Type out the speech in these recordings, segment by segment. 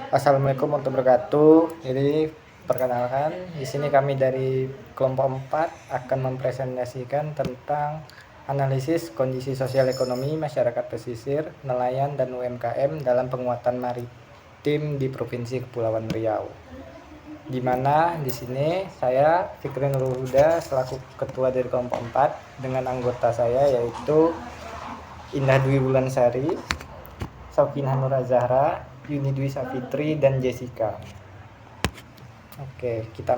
Assalamualaikum warahmatullahi wabarakatuh. Jadi perkenalkan, di sini kami dari kelompok 4 akan mempresentasikan tentang analisis kondisi sosial ekonomi masyarakat pesisir, nelayan dan UMKM dalam penguatan maritim di Provinsi Kepulauan Riau. Di mana di sini saya Fikri Nurul Huda selaku ketua dari kelompok 4 dengan anggota saya yaitu Indah Dwi Wulansari, Saukin Hanura Zahra, Yuni Dwi Safitri, dan Jessica. Oke, kita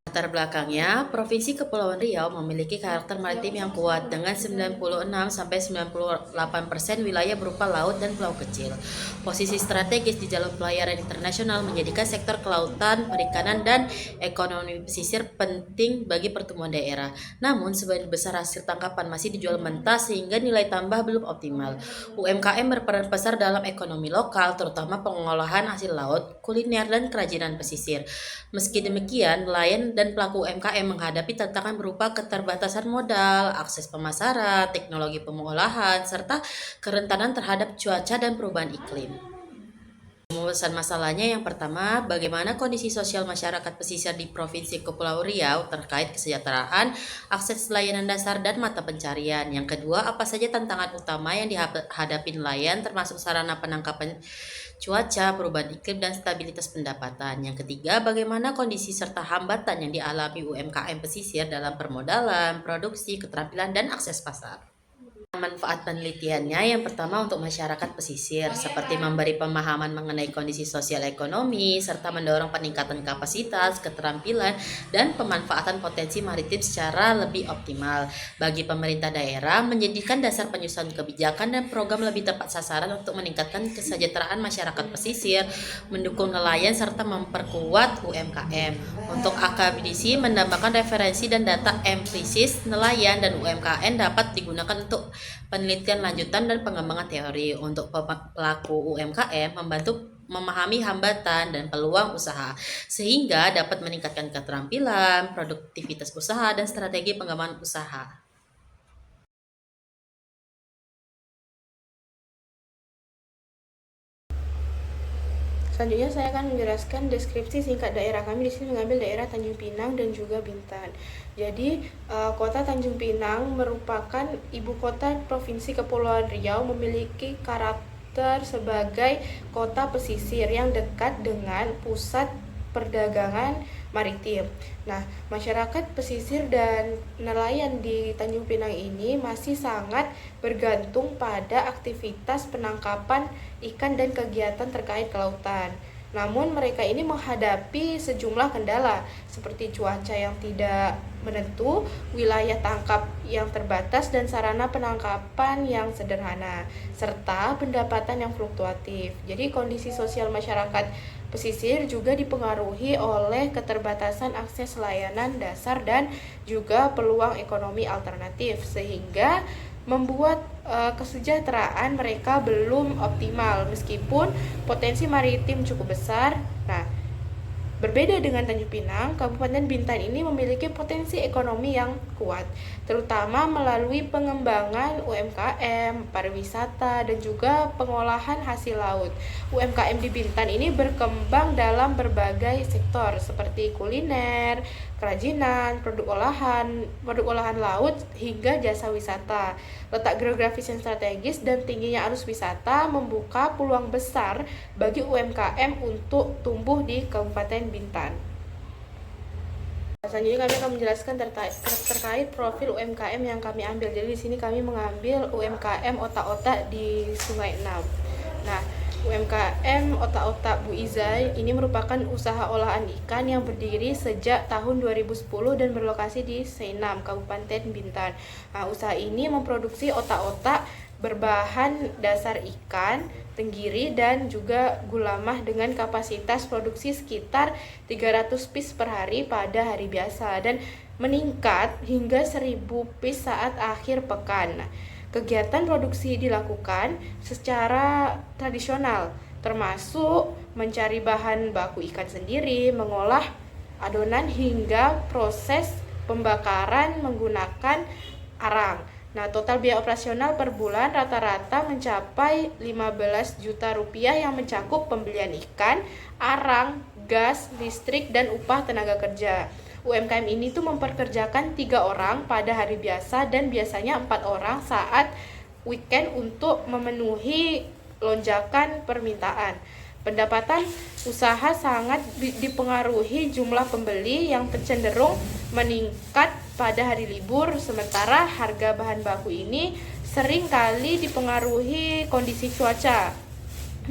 Latar belakangnya, Provinsi Kepulauan Riau memiliki karakter maritim yang kuat dengan 96-98% wilayah berupa laut dan pulau kecil. Posisi strategis di jalur pelayaran internasional menjadikan sektor kelautan, perikanan, dan ekonomi pesisir penting bagi pertumbuhan daerah. Namun, sebagian besar hasil tangkapan masih dijual mentah sehingga nilai tambah belum optimal. UMKM berperan besar dalam ekonomi lokal, terutama pengolahan hasil laut, kuliner, dan kerajinan pesisir. Meski demikian, nelayan dan pelaku UMKM menghadapi tantangan berupa keterbatasan modal, akses pemasaran, teknologi pengolahan, serta kerentanan terhadap cuaca dan perubahan iklim. Pembahasan masalahnya yang pertama, bagaimana kondisi sosial masyarakat pesisir di Provinsi Kepulauan Riau terkait kesejahteraan, akses layanan dasar, dan mata pencarian. Yang kedua, apa saja tantangan utama yang dihadapi nelayan termasuk sarana penangkapan cuaca, perubahan iklim, dan stabilitas pendapatan. Yang ketiga, bagaimana kondisi serta hambatan yang dialami UMKM pesisir dalam permodalan, produksi, keterampilan, dan akses pasar. Manfaat penelitiannya yang pertama untuk masyarakat pesisir seperti memberi pemahaman mengenai kondisi sosial ekonomi serta mendorong peningkatan kapasitas, keterampilan, dan pemanfaatan potensi maritim secara lebih optimal. Bagi pemerintah daerah menjadikan dasar penyusunan kebijakan dan program lebih tepat sasaran untuk meningkatkan kesejahteraan masyarakat pesisir, mendukung nelayan serta memperkuat UMKM. Untuk akademisi menambahkan referensi dan data empiris nelayan dan UMKM dapat digunakan untuk penelitian lanjutan dan pengembangan teori. Untuk pelaku UMKM membantu memahami hambatan dan peluang usaha sehingga dapat meningkatkan keterampilan, produktivitas usaha, dan strategi pengembangan usaha. Selanjutnya saya akan menjelaskan deskripsi singkat daerah kami. Di sini mengambil daerah Tanjung Pinang dan juga Bintan. Jadi kota Tanjung Pinang merupakan ibu kota Provinsi Kepulauan Riau, memiliki karakter sebagai kota pesisir yang dekat dengan pusat perdagangan maritim. Nah, masyarakat pesisir dan nelayan di Tanjung Pinang ini masih sangat bergantung pada aktivitas penangkapan ikan dan kegiatan terkait kelautan. Namun mereka ini menghadapi sejumlah kendala seperti cuaca yang tidak menentu, wilayah tangkap yang terbatas, dan sarana penangkapan yang sederhana, serta pendapatan yang fluktuatif. Jadi kondisi sosial masyarakat pesisir juga dipengaruhi oleh keterbatasan akses layanan dasar dan juga peluang ekonomi alternatif, sehingga membuat kesejahteraan mereka belum optimal meskipun potensi maritim cukup besar. Nah, berbeda dengan Tanjung Pinang, Kabupaten Bintan ini memiliki potensi ekonomi yang kuat, terutama melalui pengembangan UMKM, pariwisata, dan juga pengolahan hasil laut. UMKM di Bintan ini berkembang dalam berbagai sektor seperti kuliner, kerajinan, produk olahan laut, hingga jasa wisata. Letak geografis yang strategis dan tingginya arus wisata membuka peluang besar bagi UMKM untuk tumbuh di Kabupaten Bintan. Selanjutnya kami akan menjelaskan terkait profil UMKM yang kami ambil. Jadi di sini kami mengambil UMKM otak-otak di Sungai Enam. Nah, UMKM otak-otak Bu Izai ini merupakan usaha olahan ikan yang berdiri sejak tahun 2010 dan berlokasi di Seinam, Kabupaten Bintan. Nah, usaha ini memproduksi otak-otak berbahan dasar ikan, tenggiri, dan juga gulamah dengan kapasitas produksi sekitar 300 piece per hari pada hari biasa dan meningkat hingga 1000 piece saat akhir pekan. Nah, kegiatan produksi dilakukan secara tradisional, termasuk mencari bahan baku ikan sendiri, mengolah adonan, hingga proses pembakaran menggunakan arang. Nah, total biaya operasional per bulan rata-rata mencapai 15 juta rupiah yang mencakup pembelian ikan, arang, gas, listrik, dan upah tenaga kerja. UMKM ini tuh memperkerjakan 3 orang pada hari biasa dan biasanya 4 orang saat weekend untuk memenuhi lonjakan permintaan. Pendapatan usaha sangat dipengaruhi jumlah pembeli yang cenderung meningkat pada hari libur, sementara harga bahan baku ini sering kali dipengaruhi kondisi cuaca.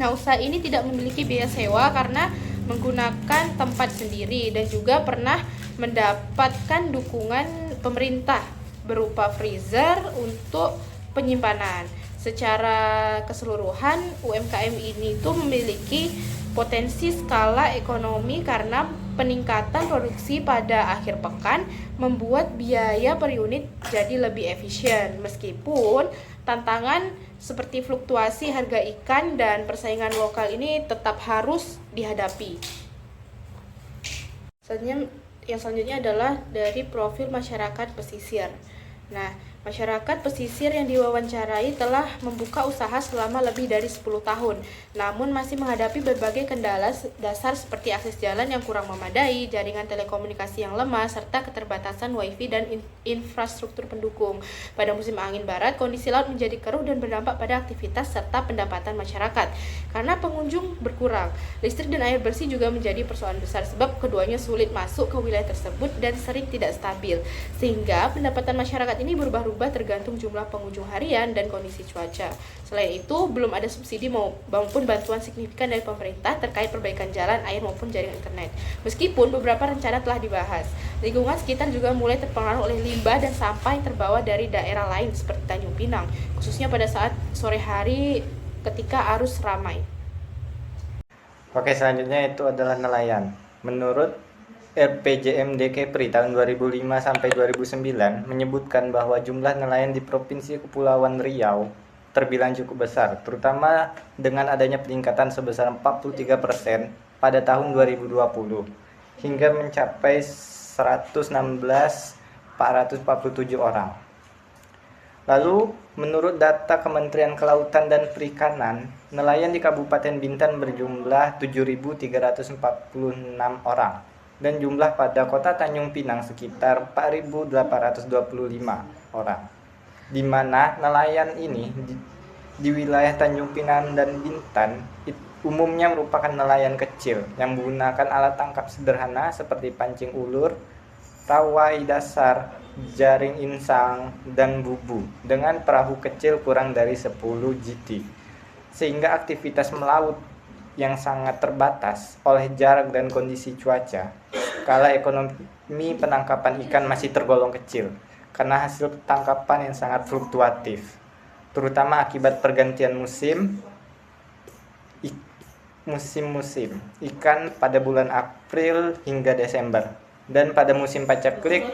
Nah, usaha ini tidak memiliki biaya sewa karena menggunakan tempat sendiri dan juga pernah mendapatkan dukungan pemerintah berupa freezer untuk penyimpanan. Secara keseluruhan, UMKM ini tuh memiliki potensi skala ekonomi karena peningkatan produksi pada akhir pekan membuat biaya per unit jadi lebih efisien. Meskipun tantangan seperti fluktuasi harga ikan dan persaingan lokal ini tetap harus dihadapi. Selanjutnya adalah dari profil masyarakat pesisir. Nah, masyarakat pesisir yang diwawancarai telah membuka usaha selama lebih dari 10 tahun, namun masih menghadapi berbagai kendala dasar seperti akses jalan yang kurang memadai, jaringan telekomunikasi yang lemah, serta keterbatasan wifi dan infrastruktur pendukung. Pada musim angin barat, kondisi laut menjadi keruh dan berdampak pada aktivitas serta pendapatan masyarakat. Karena pengunjung berkurang, listrik dan air bersih juga menjadi persoalan besar sebab keduanya sulit masuk ke wilayah tersebut dan sering tidak stabil, sehingga pendapatan masyarakat ini berubah-ubah tergantung jumlah pengunjung harian dan kondisi cuaca. Selain itu, belum ada subsidi maupun bantuan signifikan dari pemerintah terkait perbaikan jalan, air maupun jaringan internet. Meskipun beberapa rencana telah dibahas, lingkungan sekitar juga mulai terpengaruh oleh limbah dan sampah yang terbawa dari daerah lain seperti Tanjung Pinang, khususnya pada saat sore hari ketika arus ramai. Oke, selanjutnya itu adalah nelayan. Menurut RPJMD Kepri tahun 2005 sampai 2009 menyebutkan bahwa jumlah nelayan di Provinsi Kepulauan Riau terbilang cukup besar, terutama dengan adanya peningkatan sebesar 43% pada tahun 2020 hingga mencapai 116.447 orang. Lalu, menurut data Kementerian Kelautan dan Perikanan, nelayan di Kabupaten Bintan berjumlah 7.346 orang. Dan jumlah pada kota Tanjung Pinang sekitar 4.825 orang. Di mana nelayan ini di wilayah Tanjung Pinang dan Bintan umumnya merupakan nelayan kecil yang menggunakan alat tangkap sederhana seperti pancing ulur, tawai dasar, jaring insang, dan bubu dengan perahu kecil kurang dari 10 GT. Sehingga aktivitas melaut yang sangat terbatas oleh jarak dan kondisi cuaca, skala ekonomi penangkapan ikan masih tergolong kecil karena hasil tangkapan yang sangat fluktuatif, terutama akibat pergantian musim ikan pada bulan April hingga Desember, dan pada musim pacaklik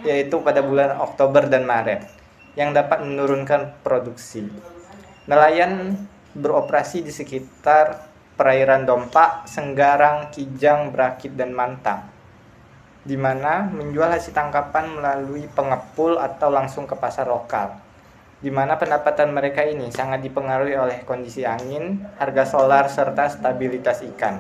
yaitu pada bulan Oktober dan Maret yang dapat menurunkan produksi. Nelayan beroperasi di sekitar perairan Dompak, Senggarang, Kijang, Brakit, dan Mantang, di mana menjual hasil tangkapan melalui pengepul atau langsung ke pasar lokal, di mana pendapatan mereka ini sangat dipengaruhi oleh kondisi angin, harga solar, serta stabilitas ikan.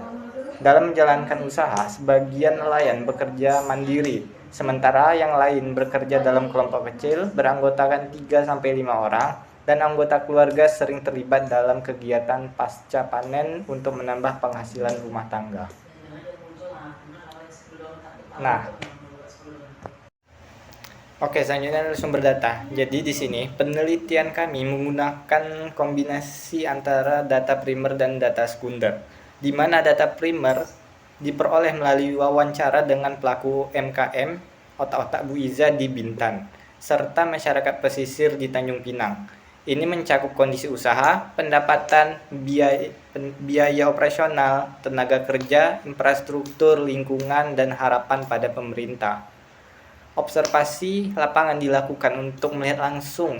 Dalam menjalankan usaha, sebagian nelayan bekerja mandiri, sementara yang lain bekerja dalam kelompok kecil beranggotakan 3-5 orang, dan anggota keluarga sering terlibat dalam kegiatan pasca panen untuk menambah penghasilan rumah tangga. Nah, oke, selanjutnya adalah sumber data. Jadi di sini penelitian kami menggunakan kombinasi antara data primer dan data sekunder, di mana data primer diperoleh melalui wawancara dengan pelaku UMKM otak-otak Bu Iza di Bintan, serta masyarakat pesisir di Tanjung Pinang. Ini mencakup kondisi usaha, pendapatan, biaya operasional, tenaga kerja, infrastruktur, lingkungan, dan harapan pada pemerintah. Observasi lapangan dilakukan untuk melihat langsung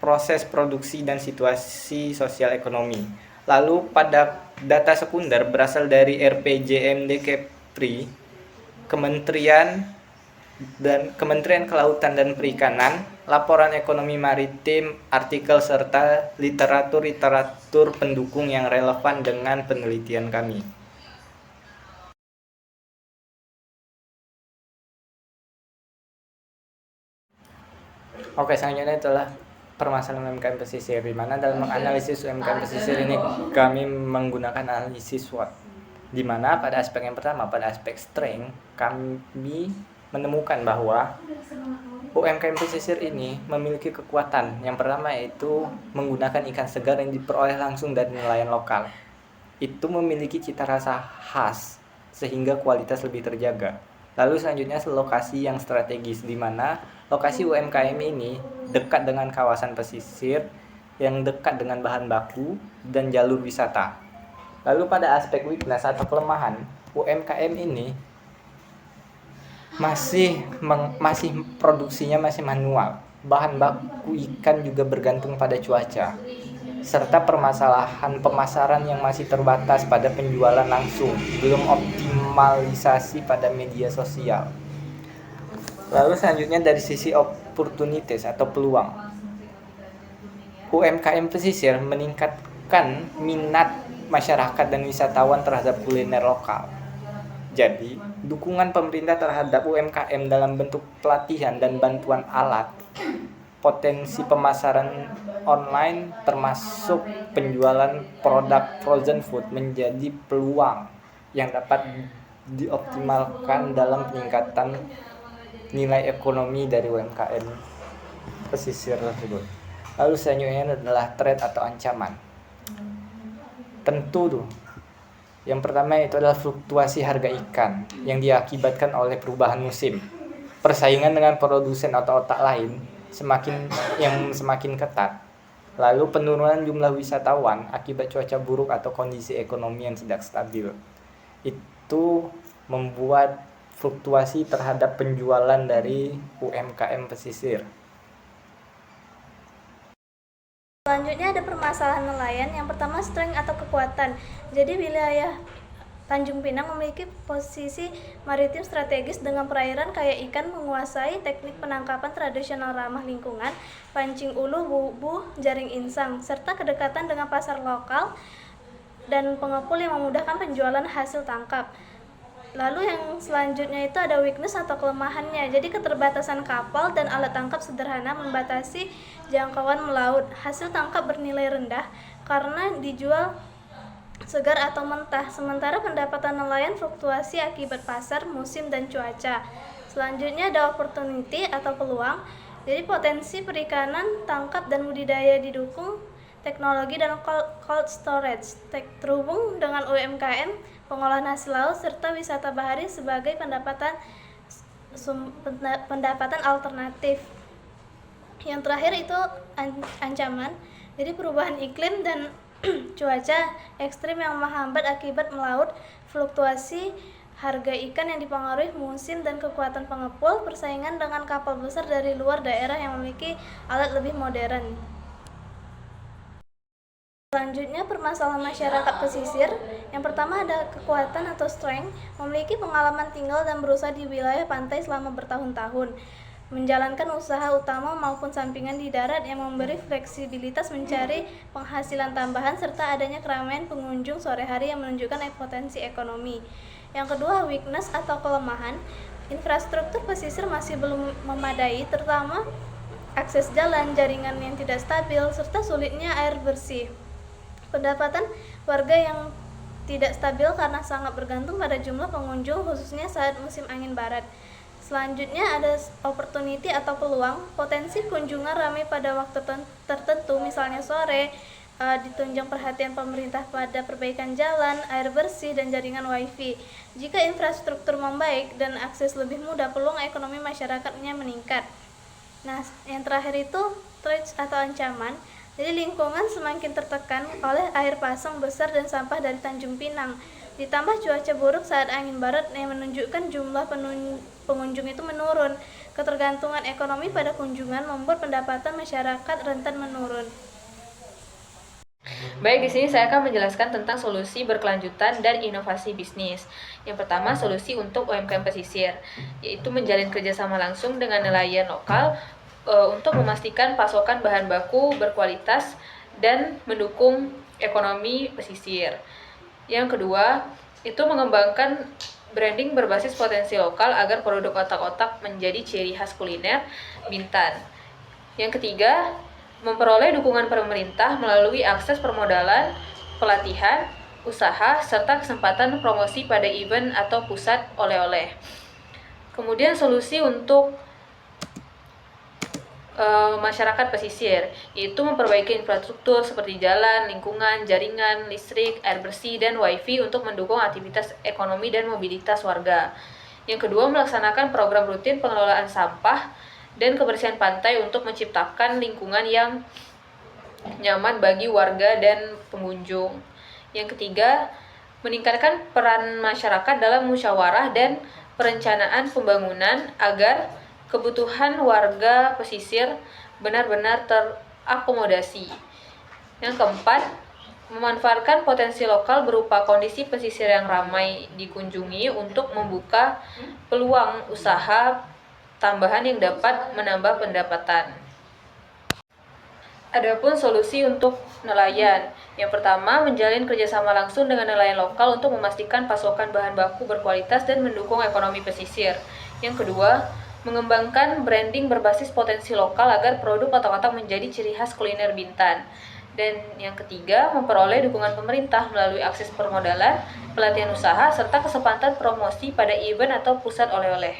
proses produksi dan situasi sosial ekonomi. Lalu pada data sekunder berasal dari RPJMD Kepri, Kementerian Kelautan dan Perikanan, laporan ekonomi maritim, artikel, serta literatur pendukung yang relevan dengan penelitian kami. Oke, selanjutnya itulah permasalahan UMKM pesisir, di mana dalam menganalisis UMKM pesisir ini kami menggunakan analisis SWOT, di mana pada aspek yang pertama, pada aspek strength, kami menemukan bahwa UMKM pesisir ini memiliki kekuatan. Yang pertama yaitu menggunakan ikan segar yang diperoleh langsung dari nelayan lokal. Itu memiliki cita rasa khas sehingga kualitas lebih terjaga. Lalu selanjutnya lokasi yang strategis, di mana lokasi UMKM ini dekat dengan kawasan pesisir, yang dekat dengan bahan baku dan jalur wisata. Lalu pada aspek weakness atau kelemahan, UMKM ini masih produksinya masih manual. Bahan baku ikan juga bergantung pada cuaca, serta permasalahan pemasaran yang masih terbatas pada penjualan langsung, belum optimalisasi pada media sosial. Lalu selanjutnya dari sisi opportunities atau peluang, UMKM pesisir meningkatkan minat masyarakat dan wisatawan terhadap kuliner lokal. Jadi, dukungan pemerintah terhadap UMKM dalam bentuk pelatihan dan bantuan alat, potensi pemasaran online termasuk penjualan produk frozen food menjadi peluang yang dapat dioptimalkan dalam peningkatan nilai ekonomi dari UMKM pesisir tersebut. Lalu selanjutnya adalah threat atau ancaman. Tentu tuh, yang pertama itu adalah fluktuasi harga ikan yang diakibatkan oleh perubahan musim. Persaingan dengan produsen atau otak lain semakin ketat. Lalu penurunan jumlah wisatawan akibat cuaca buruk atau kondisi ekonomi yang tidak stabil. Itu membuat fluktuasi terhadap penjualan dari UMKM pesisir. Selanjutnya ada permasalahan nelayan. Yang pertama, strength atau kekuatan. Jadi wilayah Tanjung Pinang memiliki posisi maritim strategis dengan perairan kaya ikan, menguasai teknik penangkapan tradisional ramah lingkungan, pancing ulu, bubu, jaring insang, serta kedekatan dengan pasar lokal dan pengepul yang memudahkan penjualan hasil tangkap. Lalu yang selanjutnya itu ada weakness atau kelemahannya. Jadi keterbatasan kapal dan alat tangkap sederhana membatasi jangkauan melaut. Hasil tangkap bernilai rendah karena dijual segar atau mentah. Sementara pendapatan nelayan fluktuasi akibat pasar, musim, dan cuaca. Selanjutnya ada opportunity atau peluang. Jadi potensi perikanan, tangkap, dan budidaya didukung teknologi dan cold storage, terhubung dengan UMKM, pengolahan hasil laut, serta wisata bahari sebagai pendapatan alternatif. Yang terakhir itu ancaman, jadi perubahan iklim dan cuaca ekstrim yang menghambat akibat melaut, fluktuasi harga ikan yang dipengaruhi musim dan kekuatan pengepul, persaingan dengan kapal besar dari luar daerah yang memiliki alat lebih modern. Selanjutnya permasalahan masyarakat pesisir. Yang pertama ada kekuatan atau strength, memiliki pengalaman tinggal dan berusaha di wilayah pantai selama bertahun-tahun, menjalankan usaha utama maupun sampingan di darat yang memberi fleksibilitas mencari penghasilan tambahan, serta adanya keramaian pengunjung sore hari yang menunjukkan potensi ekonomi. Yang kedua, weakness atau kelemahan, infrastruktur pesisir masih belum memadai, terutama akses jalan, jaringan yang tidak stabil, serta sulitnya air bersih. Pendapatan warga yang tidak stabil karena sangat bergantung pada jumlah pengunjung, khususnya saat musim angin barat. Selanjutnya ada opportunity atau peluang, potensi kunjungan ramai pada waktu tertentu, misalnya sore, ditunjang perhatian pemerintah pada perbaikan jalan, air bersih, dan jaringan wifi. Jika infrastruktur membaik dan akses lebih mudah, peluang ekonomi masyarakatnya meningkat. Nah, yang terakhir itu threats atau ancaman. Jadi lingkungan semakin tertekan oleh air pasang besar dan sampah dari Tanjung Pinang. Ditambah cuaca buruk saat angin barat yang menunjukkan jumlah pengunjung itu menurun. Ketergantungan ekonomi pada kunjungan membuat pendapatan masyarakat rentan menurun. Baik, di sini saya akan menjelaskan tentang solusi berkelanjutan dan inovasi bisnis. Yang pertama, solusi untuk UMKM pesisir, yaitu menjalin kerjasama langsung dengan nelayan lokal untuk memastikan pasokan bahan baku berkualitas dan mendukung ekonomi pesisir. Yang kedua, itu mengembangkan branding berbasis potensi lokal agar produk otak-otak menjadi ciri khas kuliner Bintan. Yang ketiga, memperoleh dukungan pemerintah melalui akses permodalan, pelatihan, usaha, serta kesempatan promosi pada event atau pusat oleh-oleh. Kemudian solusi untuk masyarakat pesisir, yaitu memperbaiki infrastruktur seperti jalan, lingkungan, jaringan, listrik, air bersih, dan wifi untuk mendukung aktivitas ekonomi dan mobilitas warga. Yang kedua, melaksanakan program rutin pengelolaan sampah dan kebersihan pantai untuk menciptakan lingkungan yang nyaman bagi warga dan pengunjung. Yang ketiga, meningkatkan peran masyarakat dalam musyawarah dan perencanaan pembangunan agar kebutuhan warga pesisir benar-benar terakomodasi. Yang keempat, memanfaatkan potensi lokal berupa kondisi pesisir yang ramai dikunjungi untuk membuka peluang usaha tambahan yang dapat menambah pendapatan. Adapun solusi untuk nelayan. Yang pertama, menjalin kerjasama langsung dengan nelayan lokal untuk memastikan pasokan bahan baku berkualitas dan mendukung ekonomi pesisir. Yang kedua, mengembangkan branding berbasis potensi lokal agar produk otak-otak menjadi ciri khas kuliner Bintan. Dan yang ketiga, memperoleh dukungan pemerintah melalui akses permodalan, pelatihan usaha, serta kesempatan promosi pada event atau pusat oleh-oleh.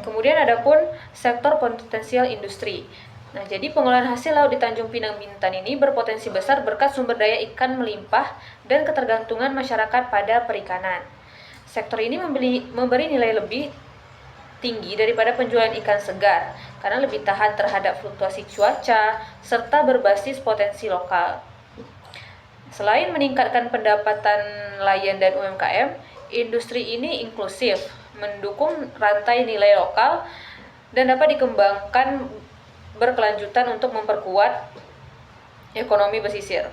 Kemudian adapun sektor potensial industri. Nah, jadi pengolahan hasil laut di Tanjung Pinang Bintan ini berpotensi besar berkat sumber daya ikan melimpah dan ketergantungan masyarakat pada perikanan. Sektor ini memberi nilai lebih tinggi daripada penjualan ikan segar karena lebih tahan terhadap fluktuasi cuaca serta berbasis potensi lokal. Selain meningkatkan pendapatan nelayan dan UMKM, industri ini inklusif, mendukung rantai nilai lokal dan dapat dikembangkan berkelanjutan untuk memperkuat ekonomi pesisir.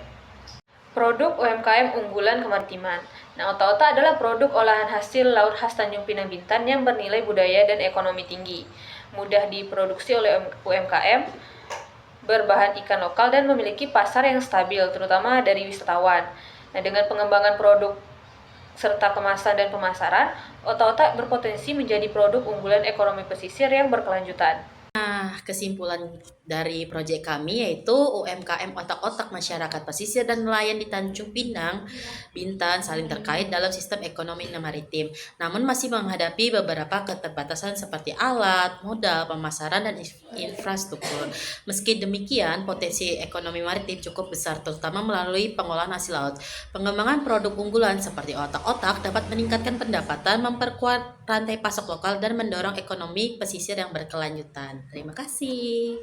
Produk UMKM unggulan kemaritiman. Nah, otak-otak adalah produk olahan hasil laut khas Tanjung Pinang Bintan yang bernilai budaya dan ekonomi tinggi, mudah diproduksi oleh UMKM, berbahan ikan lokal dan memiliki pasar yang stabil, terutama dari wisatawan. Nah, dengan pengembangan produk serta kemasan dan pemasaran, otak-otak berpotensi menjadi produk unggulan ekonomi pesisir yang berkelanjutan. Nah, kesimpulan dari proyek kami yaitu UMKM otak-otak masyarakat pesisir dan nelayan di Tanjung Pinang, Bintan saling terkait dalam sistem ekonomi maritim. Namun masih menghadapi beberapa keterbatasan seperti alat, modal, pemasaran, dan infrastruktur. Meski demikian, potensi ekonomi maritim cukup besar terutama melalui pengolahan hasil laut. Pengembangan produk unggulan seperti otak-otak dapat meningkatkan pendapatan, memperkuat rantai pasok lokal, dan mendorong ekonomi pesisir yang berkelanjutan. Terima kasih.